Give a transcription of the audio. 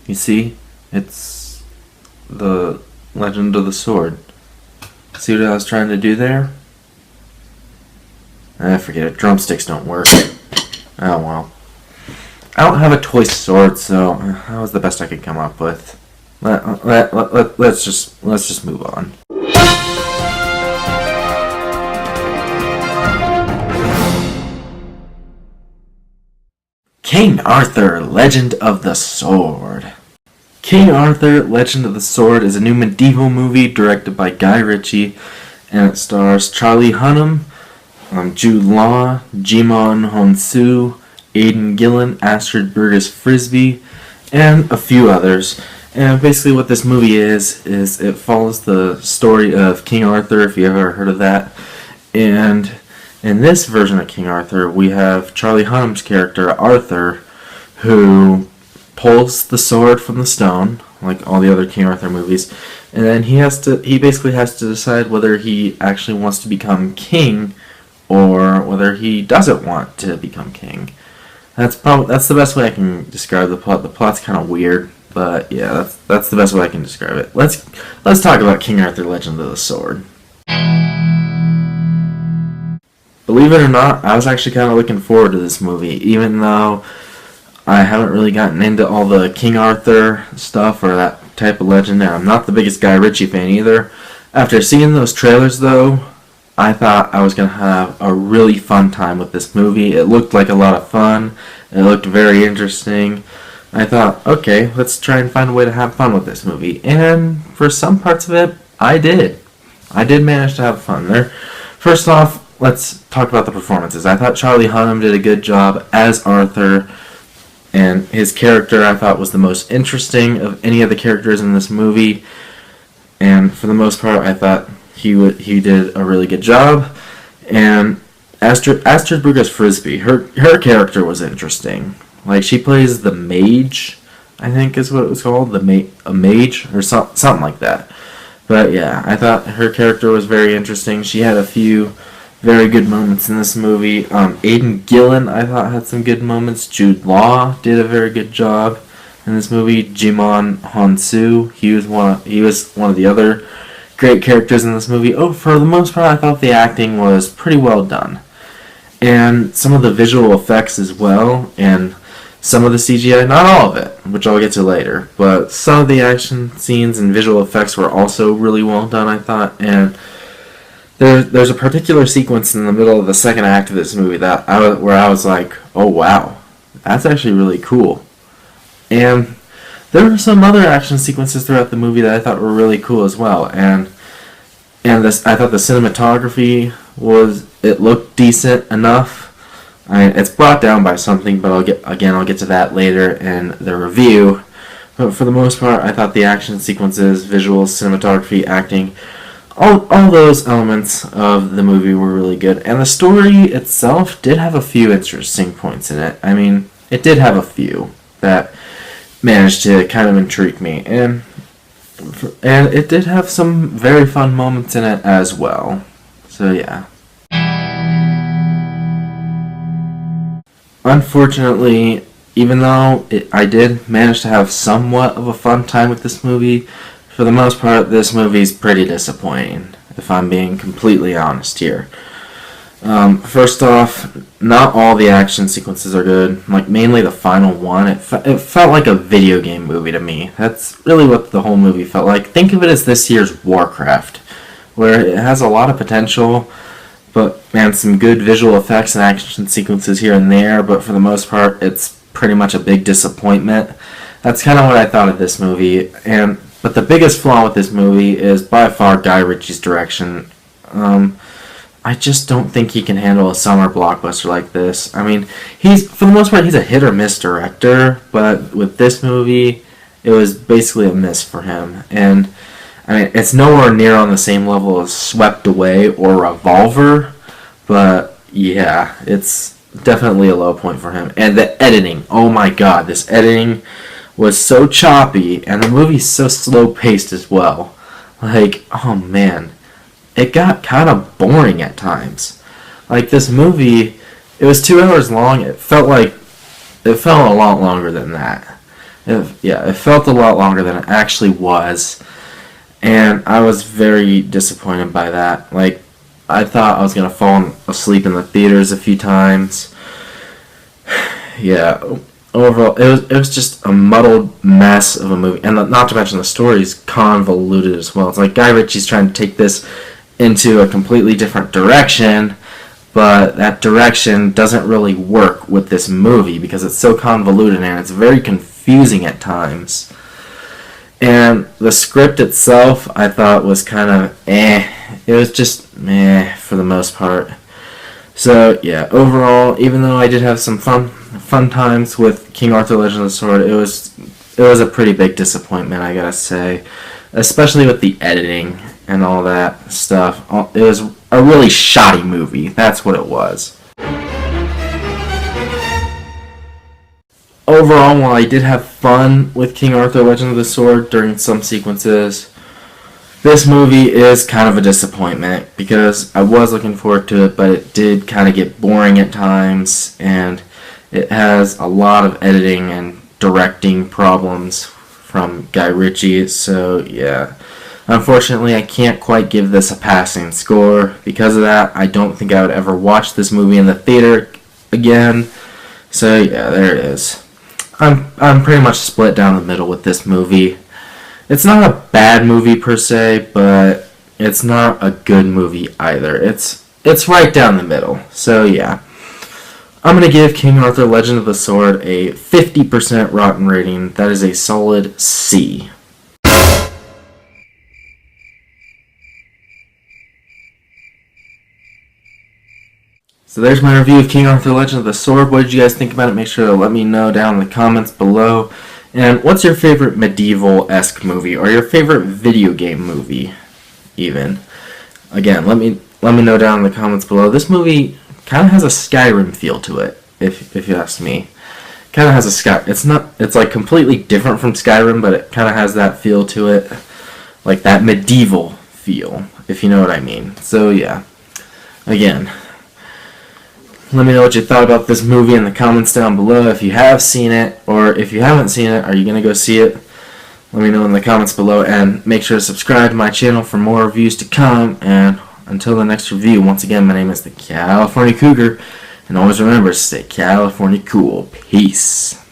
You see? It's the Legend of the Sword. See what I was trying to do there? Forget it. Drumsticks don't work. Oh well. I don't have a toy sword, so that was the best I could come up with. Let's just move on. King Arthur, Legend of the Sword. King Arthur, Legend of the Sword is a new medieval movie directed by Guy Ritchie, and it stars Charlie Hunnam, Jude Law, Jimon Hounsou, Aidan Gillen, Astrid Burgess Frisbee, and a few others. And basically what this movie is it follows the story of King Arthur, if you ever heard of that. And in this version of King Arthur, we have Charlie Hunnam's character, Arthur, who pulls the sword from the stone, like all the other King Arthur movies, and then he basically has to decide whether he actually wants to become king or whether he doesn't want to become king. That's the best way I can describe the plot. The plot's kind of weird, but yeah, that's the best way I can describe it. Let's talk about King Arthur: Legend of the Sword. Believe it or not, I was actually kind of looking forward to this movie, even though I haven't really gotten into all the King Arthur stuff or that type of legend, and I'm not the biggest Guy Ritchie fan either. After seeing those trailers, though, I thought I was going to have a really fun time with this movie. It looked like a lot of fun. It looked very interesting. I thought, okay, let's try and find a way to have fun with this movie. And for some parts of it, I did. I did manage to have fun there. First off, let's talk about the performances. I thought Charlie Hunnam did a good job as Arthur, and his character I thought was the most interesting of any of the characters in this movie. And for the most part, I thought he did a really good job. And Astrid Burgess Frisbee, her character was interesting. Like, she plays the mage, I think is what it was called, a mage or something like that. But yeah, I thought her character was very interesting. She had a few very good moments in this movie. Aidan Gillen, I thought, had some good moments. Jude Law did a very good job in this movie. Jimon Hounsou, he was one of the other great characters in this movie. Oh, for the most part, I thought the acting was pretty well done, and some of the visual effects as well, and some of the CGI, not all of it, which I'll get to later, but some of the action scenes and visual effects were also really well done, I thought. And there's a particular sequence in the middle of the second act of this movie where I was like, oh wow, that's actually really cool. And there were some other action sequences throughout the movie that I thought were really cool as well. And I thought the cinematography looked decent enough. It's brought down by something, but I'll get to that later in the review. But for the most part, I thought the action sequences, visuals, cinematography, acting, all those elements of the movie were really good. And the story itself did have a few interesting points in it. I mean, it did have a few that managed to kind of intrigue me. And it did have some very fun moments in it as well. So yeah. Unfortunately, even though I did manage to have somewhat of a fun time with this movie, for the most part, this movie's pretty disappointing, if I'm being completely honest here. First off, not all the action sequences are good. Like, mainly the final one. It felt like a video game movie to me. That's really what the whole movie felt like. Think of it as this year's Warcraft, where it has a lot of potential, and some good visual effects and action sequences here and there, but for the most part, it's pretty much a big disappointment. That's kind of what I thought of this movie. But the biggest flaw with this movie is by far Guy Ritchie's direction. I just don't think he can handle a summer blockbuster like this. I mean, for the most part, he's a hit or miss director, but with this movie, it was basically a miss for him. And I mean, it's nowhere near on the same level as Swept Away or Revolver, but yeah, it's definitely a low point for him. And the editing, oh my god, this editing was so choppy, and the movie's so slow-paced as well. Like, oh man, it got kind of boring at times. Like, this movie, it was 2 hours long. It felt a lot longer than that. it felt a lot longer than it actually was, and I was very disappointed by that. Like, I thought I was gonna fall asleep in the theaters a few times. Yeah, overall, it was just a muddled mess of a movie, and not to mention the story is convoluted as well. It's like Guy Ritchie's trying to take this into a completely different direction, but that direction doesn't really work with this movie because it's so convoluted and it's very confusing at times. And the script itself, I thought, was kind of eh. It was just meh for the most part. So yeah, overall, even though I did have some fun times with King Arthur: Legend of the Sword, it was a pretty big disappointment, I gotta say, especially with the editing and all that stuff. It was a really shoddy movie. That's what it was. Overall, while I did have fun with King Arthur: Legend of the Sword during some sequences, this movie is kind of a disappointment because I was looking forward to it, but it did kind of get boring at times, and it has a lot of editing and directing problems from Guy Ritchie, so yeah. Unfortunately, I can't quite give this a passing score. Because of that, I don't think I would ever watch this movie in the theater again. So yeah, there it is. I'm pretty much split down the middle with this movie. It's not a bad movie per se, but it's not a good movie either. It's right down the middle. So yeah. I'm going to give King Arthur: Legend of the Sword a 50% rotten rating. That is a solid C. So there's my review of King Arthur: Legend of the Sword. What did you guys think about it? Make sure to let me know down in the comments below. And what's your favorite medieval-esque movie, or your favorite video game movie, even? Again, let me know down in the comments below. This movie kind of has a Skyrim feel to it, if you ask me. Kind of has a it's like completely different from Skyrim, but it kind of has that feel to it, like that medieval feel, if you know what I mean. So yeah, again, let me know what you thought about this movie in the comments down below. If you have seen it, or if you haven't seen it, are you going to go see it? Let me know in the comments below, and make sure to subscribe to my channel for more reviews to come. And until the next review, once again, my name is the California Cougar, and always remember, stay California cool. Peace.